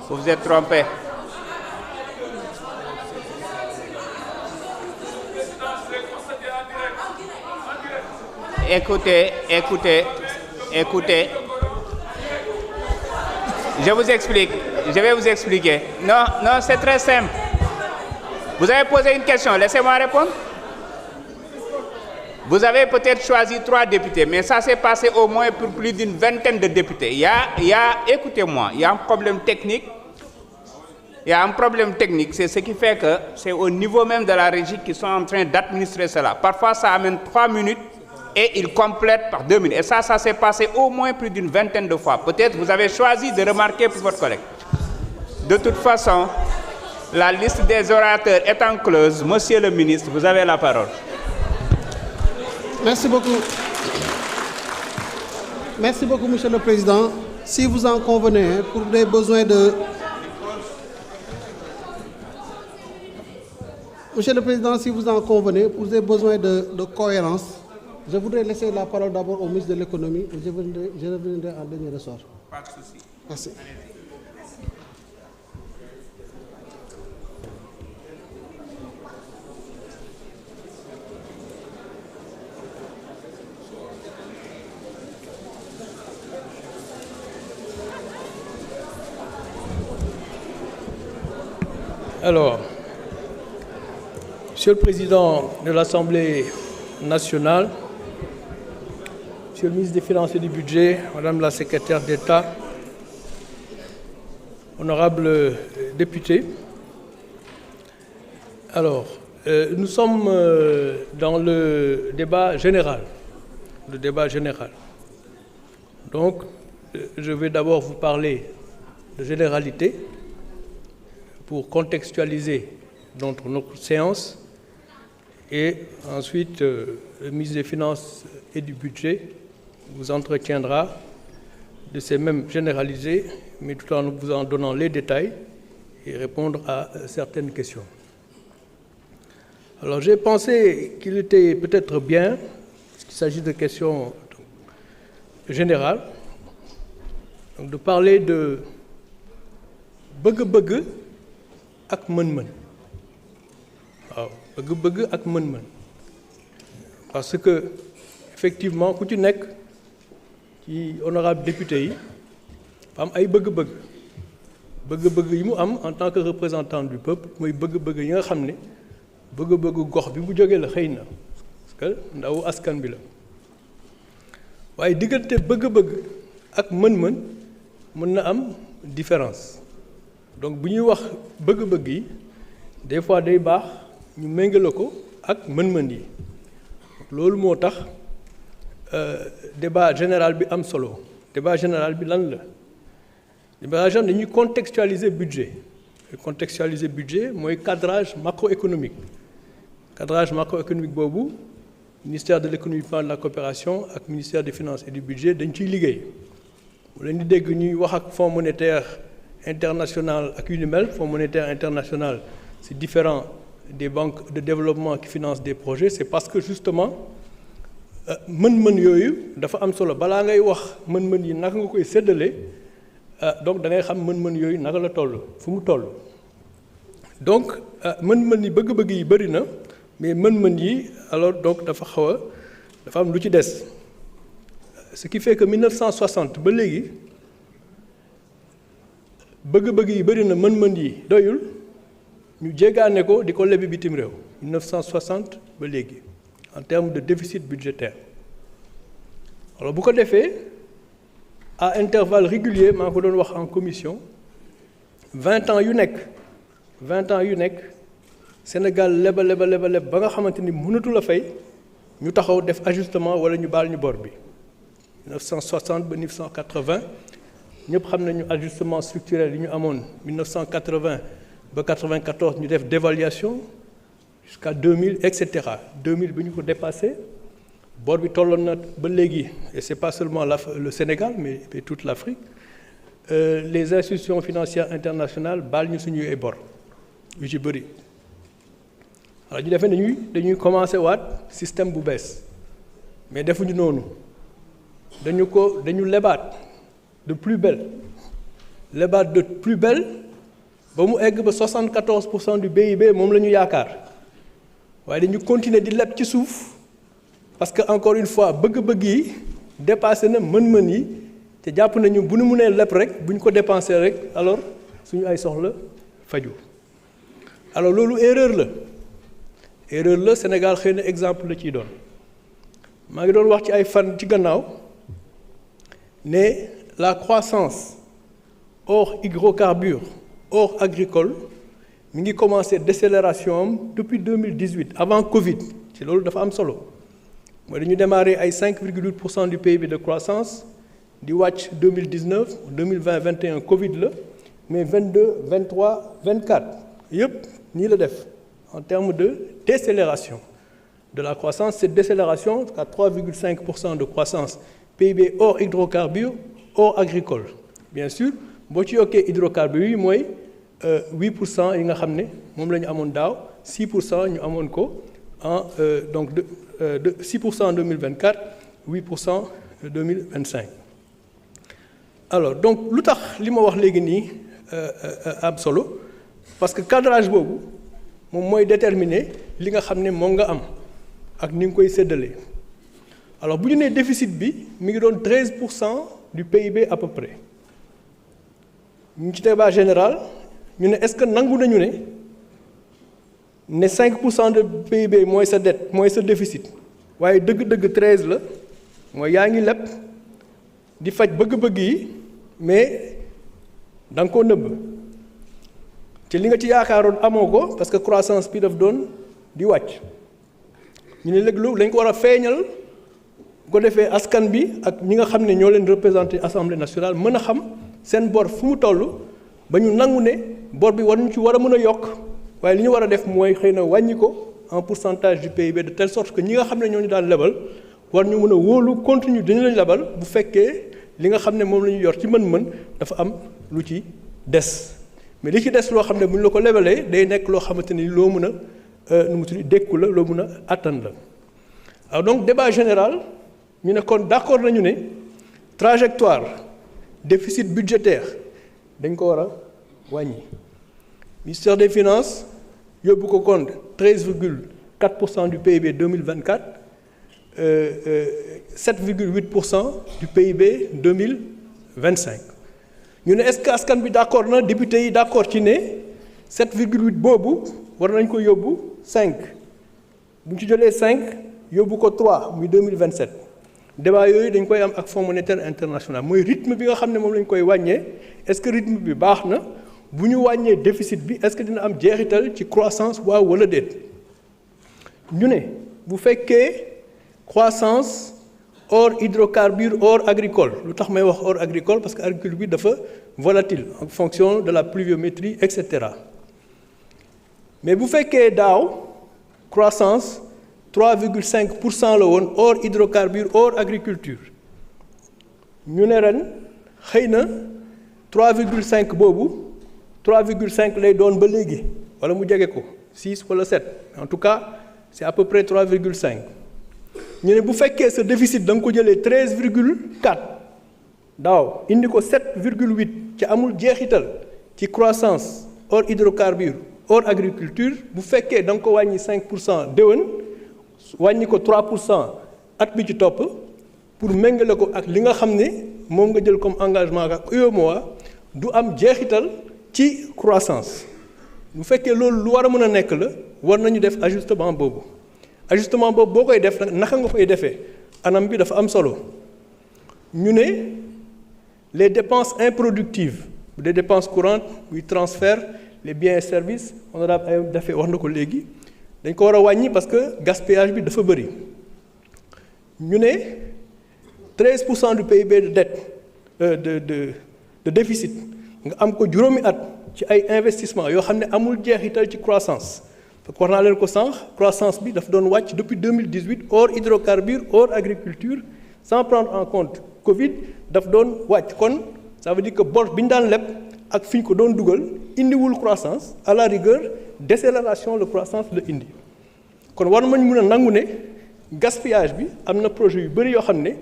Vous vous êtes trompé. Écoutez. Je vous explique. Je vais vous expliquer. Non, c'est très simple. Vous avez posé une question, laissez-moi répondre. Vous avez peut-être choisi 3 députés, mais ça s'est passé au moins pour plus d'une vingtaine de députés. Écoutez-moi, il y a un problème technique. C'est ce qui fait que c'est au niveau même de la régie qu'ils sont en train d'administrer cela. Parfois, ça amène 3 minutes et ils complètent par 2 minutes. Et ça s'est passé au moins plus d'une vingtaine de fois. Peut-être vous avez choisi de remarquer pour votre collègue. De toute façon, la liste des orateurs étant close, Monsieur le ministre, vous avez la parole. Merci beaucoup. Merci beaucoup, Monsieur le Président. Si vous en convenez, pour des besoins de... Monsieur le Président, si vous en convenez, pour des besoins de cohérence, je voudrais laisser la parole d'abord au ministre de l'économie et je reviendrai en dernier ressort. Pas de souci. Merci. Alors, Monsieur le Président de l'Assemblée nationale, Monsieur le ministre des Finances et du Budget, Madame la secrétaire d'État, honorables députés, alors, nous sommes dans le débat général. Donc, je vais d'abord vous parler de généralité pour contextualiser notre séance et ensuite le ministre des Finances et du Budget vous entretiendra de ces mêmes généralisés, mais tout en vous en donnant les détails et répondre à certaines questions. Alors j'ai pensé qu'il était peut-être bien, parce qu'il s'agit de questions générales, donc de parler de bëgg-bëgg ak mën-mën. waaw bëgg-bëgg ak mën-mën parce que effectivement ku ci nekk ci honorable député yi am ay bëgg-bëgg yi mu am en tant que représentant du peuple mooy bëgg-bëgg yi nga xam ne bëgg-bëgg gox bi bu jógee la xëy na parce que ndawu askan bi la waaye diggante bëgg-bëgg ak mën-mën mën na am différence. Donc bu ñuy wax bëgg-bëgg yi des fois day baax ñu méngale ko ak mën-mën yi loolu moo tax débat général bi am solo. Débat général bi lan la débat général dañuy contextualiser budget mooy cadrage macroéconomique boobu ministère de l'économie, plan de la coopération ak ministère des finances et du budget dañ ciy liggéey bu leen di dégg ñuy wax ak fonds monétaire international ak yu ni mel. Fonds monétaire international c'est différent des banques de développement qui financent des projets. C'est parce que justement mën-mën yooyu dafa am solo balaa ngay wax mën-mën yi naka nga koy séddale donc da ngay xam mën-mën yooyu naka la toll fu mu toll. Donc mën-mën yi bëgg-bëgg yi bëri na mais mën-mën yi alors donc dafa am lu ci des ce qui fait que 1960 ba léegi bëgg-bëgg yi bëri na mën-mën yi doyul ñu jéggaane ko di ko lebi bitim réew 1960 ba léegi en termes de déficit budgétaire. Alors bu ko defee à intervalles réguliers maa ko doon wax en commission 20 ans yu nekk Sénégal leba ba nga xamante ni mënatul a fay ñu taxaw def ajustement wala ñu baal ñu bor bi 1960 ba 1980 ñëpp xam nañu ajustement structurel yi ñu amoon 1980 ba 94 ñu def dévaluation jusqu'à 2000 et cetera 2000 bi ñu ko dépassé bor bi tolloon na ba léegi et c'est pas seulement le Sénégal mais toute l'Afrique les institutions financières internationales baal ñu suñuy ay bor yu ci bëri. Alors ñu defee dañuy commencé waat système bu bees mais defuñu noonu dañu lebaat de plus belle lebaat de plus belle ba mu egg ba 74% du PIB moom la ñu yaakaar waaye dañu continuer di leb ci suuf parce que encore une fois bëgg-bëgg yi dépassé na mën-mën yi te jàpp nañu bu nu mënee leb rek bu ñu ko dépensé rek alors suñu ay soxla faju alors loolu erreur la Sénégal xëy na exemple la ciy doon maa ngi doon wax ci ay fan ci gannaaw ne la croissance hors hydrocarbures hors agricole mi ngi commencé décélération am depuis 2018 avant Covid ci loolu dafa am solo mooy dañu démarré ay 5,8% du PIB de croissance di wàcc 2019 2020 21 Covid la mais 22 23 24 yëpp nii la def en termes de décélération de la croissance. Cette décélération à 3,5% de croissance PIB hors hydrocarbures hors agricole bien sûr boo ci yokkee hydrocarbures yi mooy 8% yi nga xam ne moom la ñu amoon daaw 6% ñu amoon ko en donc de 6% en 2024 8% en 2025. alors donc lu tax li ma wax léegi nii am solo parce que cadrage boobu moom mooy déterminer li nga xam ne moom nga am ak ni nga koy séddalee alors bu ñu nee déficit bi mi ngi doon 13% du PIB à peu près ñu ci débat général ñu ne est-ce que nangu nañu ne 5% de PIB mooy sa dette mooy sa déficit waaye dëgg-dëgg 13 la mooy yaa ngi leb di faj bëgg-bëgg yi mais da nga koo nëbb te li nga ci yaakaaroon amoo ko parce que croissance bi daf doon di wàcc ñu ne léegi loolu dañ ko war a feeñal bu ko defee askan bi ak ñi nga xam ne ñoo leen représenté assemblée nationale mën a xam seen bor fu mu toll ba ñu nangu ne bor bi war ñu ci war a mën a yokk waaye li ñu war a def mooy xëy na wàññi ko en pourcentage du PIB de telle sorte que ñi nga xam ne ñoo ñu daan lebal war ñu mën a wóolu continue dañu lañ lebal bu fekkee li nga xam ne moom la ñu yor ci mën-mën dafa am lu ci des mais li ci des loo xam ne bu ñu la ko lebalee day nekk loo xamante ni loo mën a nu mu tudd dékku la loo mën a attan la alors donc débat général ñu ne kon d'accord nañu ne trajectoire déficit budgétaire dañ ko war a wàññi ministère des finances yóbbu ko compte 13,4% du PIB 2024 7,8% du PIB 2025 ñu ne est-ce que askan bi d'accord na député yi d'accord ci ne 7,8 boobu war nañ ko yóbbu 5 bu ñu ci jëlee 5 yóbbu ko 3 muy 2027 débat yooyu dañ koy am ak Fonds monétaire international mooy rythme bi nga xam ne moom lañ koy wàññee est-ce que rythme bi baax na bu ñu wàññee déficit bi est-ce que dina am jeexital ci croissance waaw wala déet ñu ne bu fekkee croissance hors hydrocarbures hors agricole lu tax may wax hors agricole parce que agriculture bi dafa volatile en fonction de la pluviométrie et cetera mais bu fekkee daaw croissance 3,5% la woon hors hydrocarbures hors agriculture ñu ne ren xëy na 3,5 boobu 3,5 lay doon ba léegi wala mu jege ko 6 wala 7 en tout cas c'est à peu près 3,5 ñu ne bu fekkee sa déficit da nga ko jëlee 13,4 daaw indi ko 7,8 ci amul jeexital ci croissance hors hydrocarbures hors agriculture bu fekkee da nga ko wàññi 5% déwén wàññi ko 3% at bi ci topp pour méngale ko ak li nga xam ne moom nga jël comme engagement ak UEMOA du am jeexital ci croissance bu fekkee loolu lu war a mën a nekk la war nañu def ajustement boobu boo koy def nag naka nga koy defee anam bi dafa am solo ñu ne les dépenses improductives des dépenses courantes muy transfert les biens et services honorable ay dafee wax na ko léegi dañ ko war a wàññi parce que gaspillage bi dafa bëri ñu ne 13% du PIB de dette de déficit nga am ko juróomi at ci ay investissement yoo xam ne amul jeexital ci croissance wax naa leen ko sànq croissance bi dafa doon wàcc depuis 2018 hors hydrocarbures hors agriculture sans prendre en compte Covid daf doon wàcc kon ça veut dire que bor bi ñu daan leb ak fi ñu ko doon dugal indiwul croissance à la rigueur décélération de croissance la indi kon war nañ mën a nangu ne gaspillage bi am na projet yu bëri yoo xam ne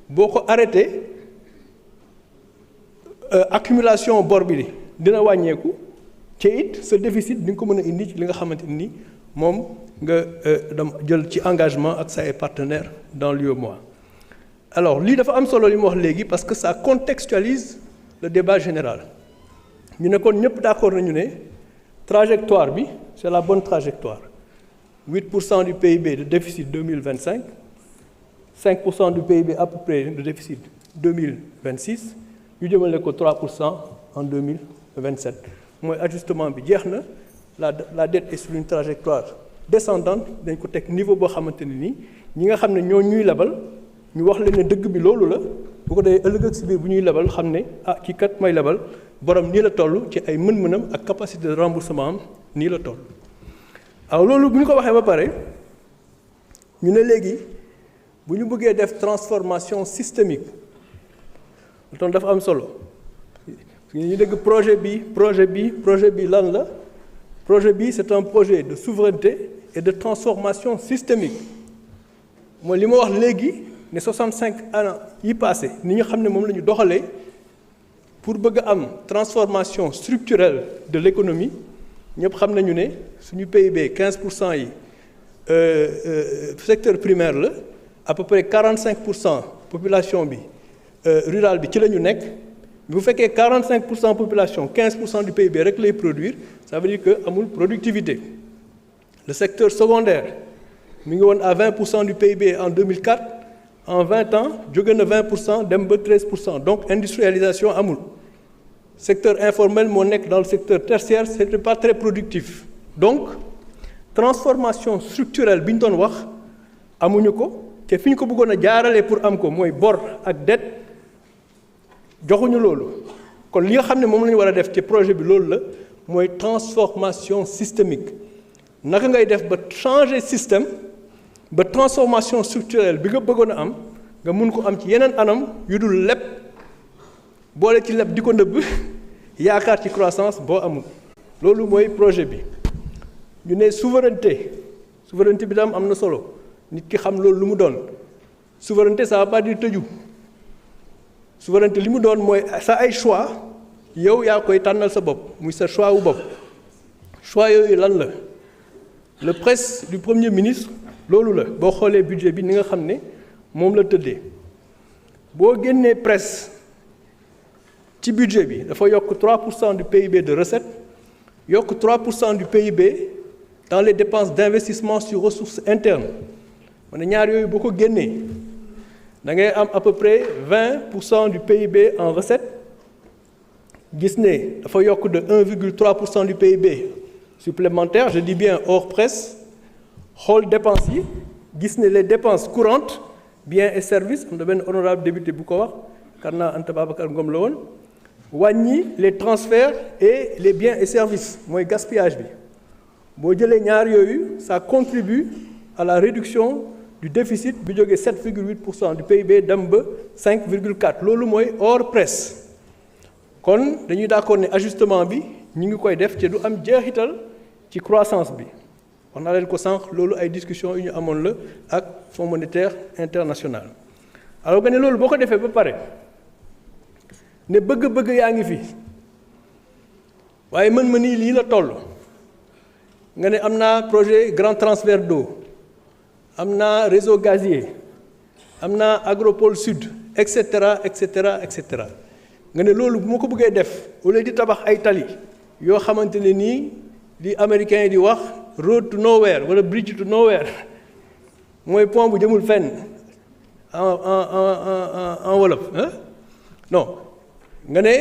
boo ko arrêté accumulation bor bi dina wàññeeku ci it ce déficit di nga ko mën a indi ci li nga xamante ni moom nga dem jël ci engagement ak say partenaires dans l'UEMOA. Alors lii dafa am solo li mu wax léegi parce que ça contextualise le débat général ñu ne kon ñëpp d'accord nañu ne trajectoire bi c'est la bonne trajectoire 8% du PIB de déficit 2025 5% du PIB à peu près de déficit 2026 ñu jëmale ko 3% en 2027 mooy ajustement bi jeex na la dette est sur une trajectoire descendante dañ ko teg niveau boo xamante ne nii ñi nga xam ne ñoo ñuy lebal ñu wax leen ne dëgg bi loolu la bu ko dee ëllëg ak si biir bu ñuy lebal xam ne ah kii kat may lebal borom nii la toll ci ay mën-mënam ak capacité de remboursement am nii la toll. alors loolu bu ñu ko waxee ba pare ñu ne léegi bu ñu bëggee def transformation systémique loolu dafa am solo ñu dégg projet bi lan la projet bi c'est un projet de souveraineté et de transformation systémique mooy li ma wax léegi ne 65 ans yi passé ni ñu xam ne moom la ñu doxalee pour bëgg a am transformation structurelle de l'économie ñëpp xam nañu ne suñu PIB 15% yi secteur primaire la à peu près 45% population bi rurale bi ci la ñu nekk bu fekkee 45% population 15% du PIB rek lay produire ça veut dire que amul productivité le secteur secondaire mi ngi woon à 20% du PIB en 2004 en 20 ans jóge na 20% dem ba 13% donc industrialisation amul secteur informel moo nekk dans le secteur tertiaire c'était pas très productif donc transformation structurelle bi ñu doon wax amuñu ko te fi ñu ko bëggoon a jaarale pour am ko mooy bor ak dette joxuñu loolu kon li nga xam ne moom la ñu war a def ci projet bi loolu la mooy transformation systémique naka ngay def ba changer système ba transformation structurelle bi nga bëggoon a am nga mun ko am ci yeneen anam yu dul leb boole ci leb di ko nëbb yaakaar ci croissance boo amul loolu mooy projet bi ñu ne souveraineté bi daam am na solo nit ki xam loolu lu mu doon souveraineté ça va pas dire tëju souveraineté li mu doon mooy sa ay choix yow yaa koy tànnal sa bopp muy sa choix wu bopp choix yooyu lan la le presse du premier ministre loolu la boo xoolee budget bi ni nga xam ne moom la tëddee boo génnee presse ci budget bi dafa yokk 3% du PIB de recette yokk 3% du PIB dans les dépenses d'investissement sur ressources internes ma ne ñaar yooyu boo ko génnee da ngay am à peu près 20% du PIB en recette gis ne dafa yokk de 1,3% du PIB supplémentaire je dis bien hors presse xool dépenses yi gis ne les dépenses courantes biens et services am na benn honorable député bu ko wax Karna Anta Babacar Ngom la woon wàññi les transferts et les biens et services mooy gaspillage bi boo jëlee ñaar yooyu ça contribue à la réduction du déficit bi jógee 7,8% du PIB dem ba 5,4 loolu mooy hors presse kon dañuy d'accord ne ajustement bi ñu ngi koy def te du am jeexital ci croissance bi wax naa leen ko sànq loolu ay discussions yu ñu amoon la ak Fonds monétaire international alors que ne loolu boo ko defee ba pare ne bëgg-bëgg yaa ngi fi waaye mën nii lii la toll nga ne am naa projet grand transfert d'eau am naa réseau gazier am naa agropole sud et cetera et cetera et cetera nga ne loolu bu ma ko bëggee def au lieu di tabax ay tali yoo xamante ne nii li américains yi di wax road to nowhere wala bridge to nowhere mooy pont bu jëmul fenn en wolof hein non nga ne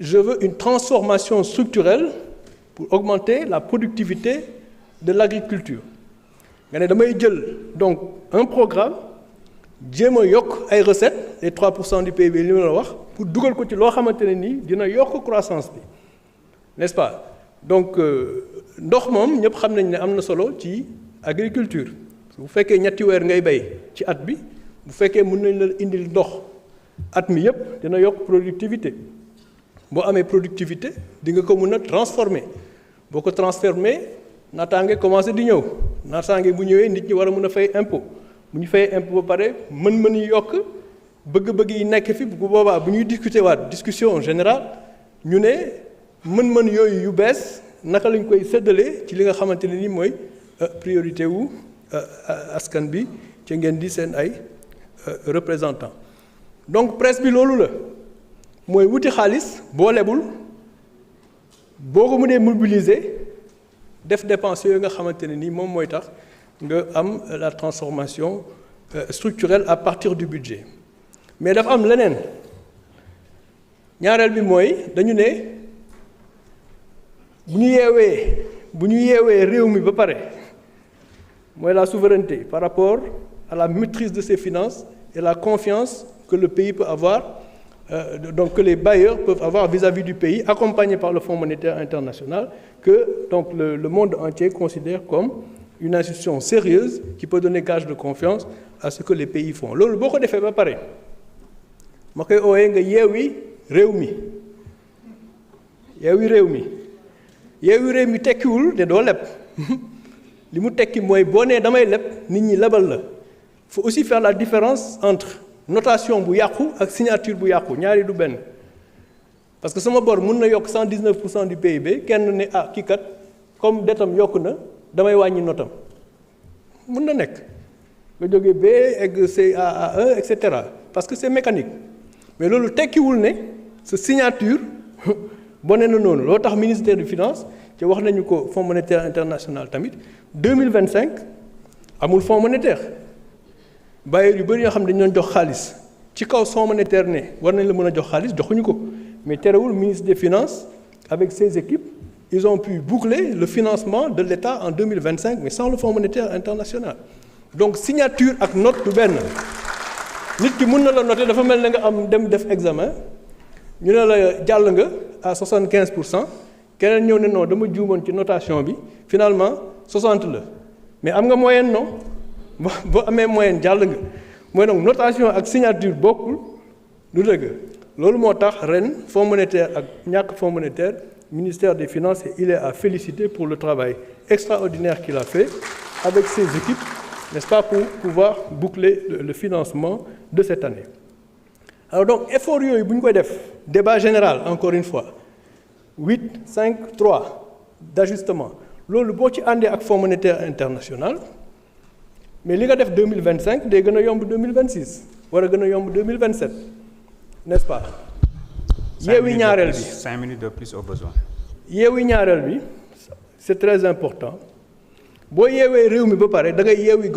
je veux une transformation structurelle pour augmenter la productivité de l'agriculture nga ne damay jël donc un programme jéem a yokk ay recettes les 3% du PIB li ma la wax pour dugal ko ci loo xamante ne nii dina yokk croissance bi n'est-ce pas donc ndox moom ñëpp xam nañ ne am na solo ci agriculture bu fekkee ñetti weer ngay bay ci at bi bu fekkee mën nañ la indil ndox at mi yëpp dina yokk productivité boo amee productivité di nga ko mën a transformer boo ko transformer naataange commencé di ñëw naataange bu ñëwee nit ñi war a mën a fay impôt bu ñu fay impôt ba pare mën-mën yi yokk bëgg-bëgg yi nekk fi bu boobaa bu ñuy discussion générale ñu ne mën-mën yooyu yu bees naka lañ koy séddalee ci li nga xamante ne ni mooy priorité wu askan bi ci ngeen di seen ay représentants. Donc presse bi loolu la mooy wuti xaalis boo lebul boo ko mënee mobiliser def dépenses yooyu nga xamante ne ni moom mooy tax nga am la transformation structurelle à partir du budget. Mais dafa am leneen ñaareel bi mooy dañu ne bu ñu yeewee réew mi ba pare mooy la souveraineté par rapport à la maîtrise de ses finances et la confiance que le pays peut avoir, donc que les bailleurs peuvent avoir vis-à-vis du pays, accompagnés par le Fonds monétaire international, que donc le monde entier considère comme une institution sérieuse qui peut donner gage de confiance à ce que les pays font. Loolu boo ko defee ba pare ma koy ooyee nga yeewi réew mi tekkiwul ne doo leb li mu tekki mooy boo nee damay leb nit ñi lebal la. Il faut aussi faire la différence entre notation bu yàqu ak signature bu yàqu ñaari du benn parce que sama bor mun na yokk 119% du PIB kenn ne ah kii kat comme detam yokk na damay wàññi notam mun na nekk nga jógee B egg CAA1 et cetera parce que c'est mécanique mais loolu tekkiwul ne sa signature bone na noonu loo tax ministère des finances ci wax nañu ko Fonds monétaire international tamit 2025 amul fonds monétaire. bailleurs yu bëri yoo xam ne dañu doon jox xaalis ci kaw Fonds monétaire ne war nañ la mën a jox xaalis joxuñu ko mais terewul ministre des finances avec ses équipes ils ont pu boucler le financement de l'État en 2025 mais sans le Fonds monétaire international. Donc signature ak note du benn nit ki mën na la noter dafa mel ne nga am dem def examen ñu ne la jàll nga à 75% keneen ñëw ne non dama juumoon ci notation bi finalement 60 la mais am nga moyenne non. boo amee moyenne jàll nga mooy donc notation ak signature bokkul du dëgg loolu moo tax ren fonds monétaire ak ñàkk fonds monétaire ministère des finances et il est à féliciter pour le travail extraordinaire qu'il a fait avec ses équipes, n'est-ce pas, pour pouvoir boucler le financement de cette année. Alors donc effort yooyu bu ñu koy def débat général encore une fois 8 5 3 d'ajustement loolu boo ci àndee ak fonds monétaire international. Mais li nga def 2025 day gën a yomb 2026 war a gën a yomb 2027 n'est-ce pas. yeewi ñaareel bi 5 minutes de plus au besoin. yeewi ñaareel bi c'est très important boo yeewee réew mi ba pare da ngay yeewi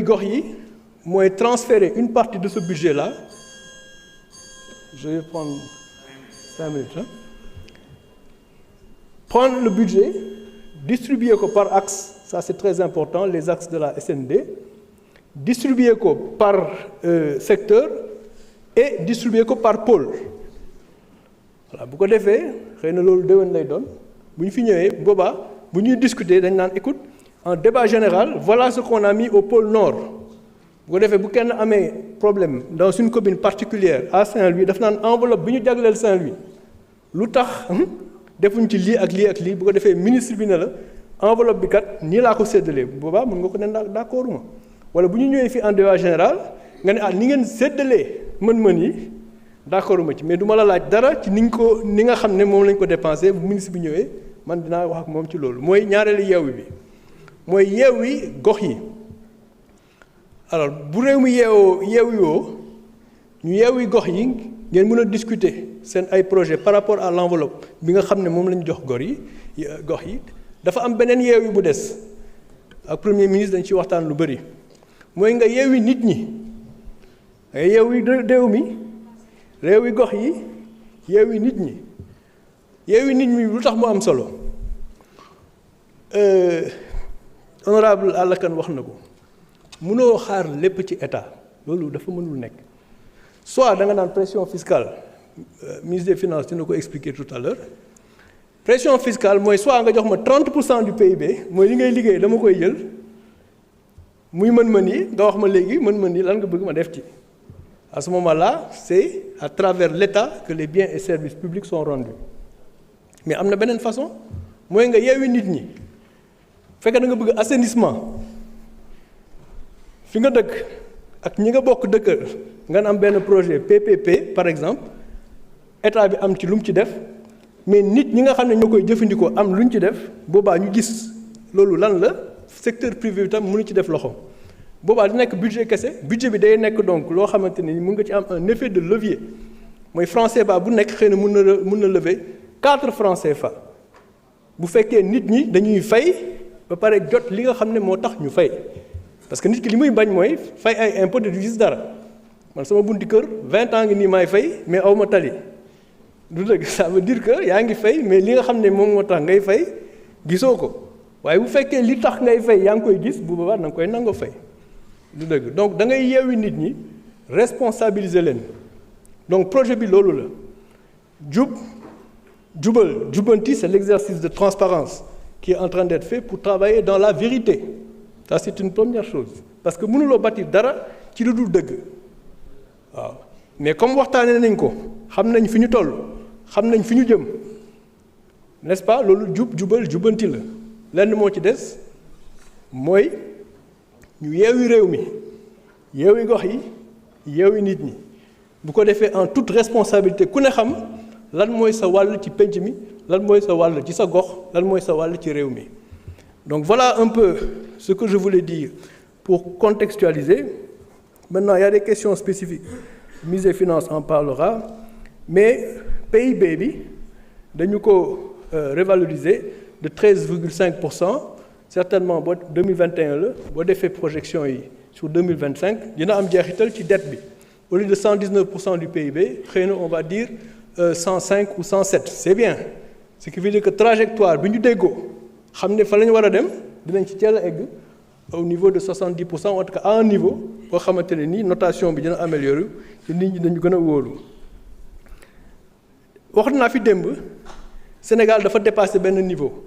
gox yi mooy transférer une partie de ce budget-là je vais prendre 5 minutes prendre le budget distribuer ko par axe. Ça, c'est très important, les axes de la SND. Distribuer ko par secteur et distribuer ko par pôle. Voilà, bu ko defee xëy na loolu déwén lay doon bu ñu fi ñëwee boobaa bu ñuy discuter dañ naan écoute en débat général voilà ce qu'on a mis au pôle nord. bu ko defee bu kenn amee problème dans une commune particulière à Saint-Louis daf naan enveloppe bi ñu jagleel Saint-Louis lu tax defuñ ci lii ak lii ak lii bu ko defee ministre bi ne la. enveloppe bi kat nii laa ko séddalee bu boobaa mën nga ko ne d'accord ma wala bu ñu ñëwee fii en débat général nga ne ni ngeen séddalee mën-mën yi d'accord ma ci mais du ma la laaj dara ci ni nga xam ne moom lañ ko dépensé bu ministre bi ñëwee man dinaa wax ak moom ci loolu mooy ñaareelu yeewi bi mooy yeewi gox yi alors bu réew mi yeewoo ñu yeewi gox yi ngeen mën a discuter seen ay projet par rapport à l'enveloppe bi nga xam ne moom lañ jox gox yi dafa am beneen yeew yi bu des ak premier ministre dañ ci waxtaan lu bëri mooy nga yeewi nit ñi nga yeewi réew mi réewi gox yi yeewi nit ñi lu tax mu am solo honorable Alla Kane wax na ko mënoo xaar lépp ci état loolu dafa mënul nekk soit da nga naan pression fiscale ministre des finances dina ko expliquer tout à l'heure pression fiscale mooy soit nga jox ma 30% du PIB mooy li ngay liggéey dama koy jël muy mën-mën yi nga wax ma léegi mën-mën yi lan nga bëgg ma def ci à ce moment-là c'est à travers l'État que les biens et services publics sont rendus mais am na beneen façon mooy nga yeewi nit ñi fekk da nga bëgg assainissement fi nga dëkk ak ñi nga bokk dëkk nga am benn projet PPP par exemple état bi am ci lu mu ci def mais nit ñi nga xam ne ñoo koy jëfandikoo am lu ñu ci def boobaa ñu gis loolu lan la secteur privé bi tam mënu ci def loxo boobaa di nekk budget kese budget bi day nekk donc loo xamante ni mën nga ci am un effet de levier mooy franc CFA bu nekk xëy na mën na lever 4 francs CFA bu fekkee nit ñi dañuy fay ba pare jot li nga xam ne moo tax ñu fay parce que nit ki li muy bañ mooy fay ay impôt du gis dara man sama bunti kër 20 ans ngi nii maay fay mais aw ma tali du dëgg ça veut dire que yaa ngi fay mais li nga xam ne moom moo tax ngay fay gisoo ko waaye bu fekkee li tax ngay fay yaa ngi koy gis bu boobaa da nga koy nangoo fay du dëgg donc da ngay yeewi nit ñi responsabiliser leen donc projet bi loolu la jubanti c'est l'exercice de transparence qui est en train d'être fait pour travailler dans la vérité ça c'est une première chose parce que mënuloo bâtir dara ci lu dul dëgg waaw mais comme waxtaanee nañ ko xam nañ fi ñu toll xam nañ fi ñu jëm n'est-ce pas loolu jubanti la lenn moo ci des mooy ñu yeewi réew mi yeewi gox yi yeewi nit ñi bu ko defee en toute responsabilité ku ne xam lan mooy sa wàll ci penc mi lan mooy sa wàll ci sa gox lan mooy sa wàll ci réew mi donc voilà un peu ce que je voulais dire pour contextualiser maintenant il y a des questions spécifiques Ministre des Finances en parlera mais PIB bi dañu ko revaloriser de 13,5% certainement boo 2021 la boo defee projection yi sur 2025 dina am jeexital ci dette bi au lieu de 119% du PIB xëy na on va dire 105 ou 107 c'est bien ce qui veut dire que trajectoire bi ñu déggoo xam ne fa la ñu war a dem dinañ ci teel a egg au niveau de 70% en tout cas à un niveau boo xamante ne nii notation bi dina améliorer te nit ñi dañu gën a wóolu wax naa fi démb Sénégal dafa dépassé benn niveau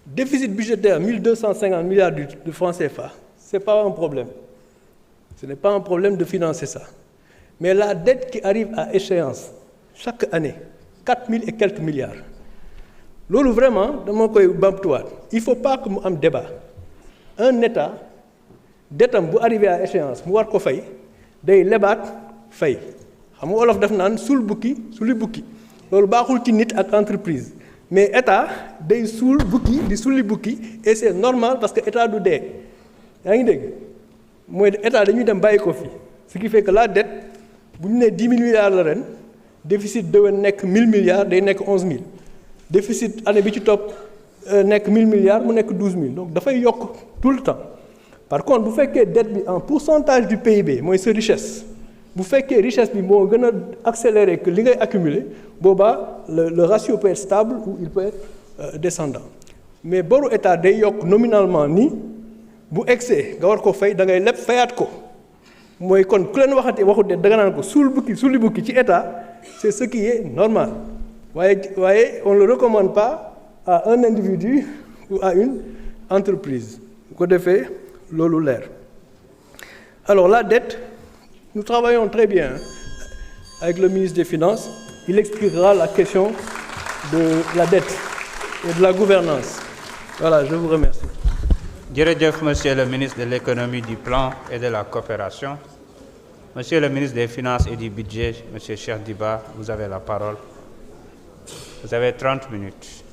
déficit budgétaire 1250 milliards de francs CFA c'est pas un problème ce n'est pas un problème de financer ça mais la dette qui arrive à échéance chaque année 4000 et quelques milliards loolu vraiment dama koy bamtuwaat il faut pas que mu am débat un état dettam bu arrivé à échéance mu war ko fay day lebaat fay xam nga olof def naan suul bukki suli bukki loolu baaxul ci nit ak entreprise mais état day suul bukki di suli bukki et c'est normal parce que état du dee yaa ngi dégg mooy état dañuy dem bàyyi ko fi ce qui fait que la dette bu ñu nee 10 000 milliards la ren déficit déwén nekk 1000 milliards day nekk 11 000 déficit année bi ci topp nekk 1000 milliards mu nekk 12 000 donc dafay yokk tout le temps par contre bu fekkee dette bi en pourcentage du PIB mooy sa richesse bu fekkee richesse bi moo gën a accéléré que li ngay accumuler boobaa le ratio peut être stable ou il peut être descendant mais boru état day yokk nominalement nii bu excès nga war ko fay da ngay leb fayaat ko mooy kon ku leen waxu de da nga naan ko suuli bukki ci état c'est ce qui est normal waaye on le recommande pas à un individu ou à une entreprise bu ko defee loolu leer alors la dette nous travaillons très bien avec le ministre des Finances il expliquera la question de la dette et de la gouvernance voilà je vous remercie. Jërëjëf monsieur le ministre de l'économie, du plan et de la coopération. Monsieur le ministre des Finances et du budget, monsieur Cheikh Diba, vous avez la parole. Vous avez 30 minutes.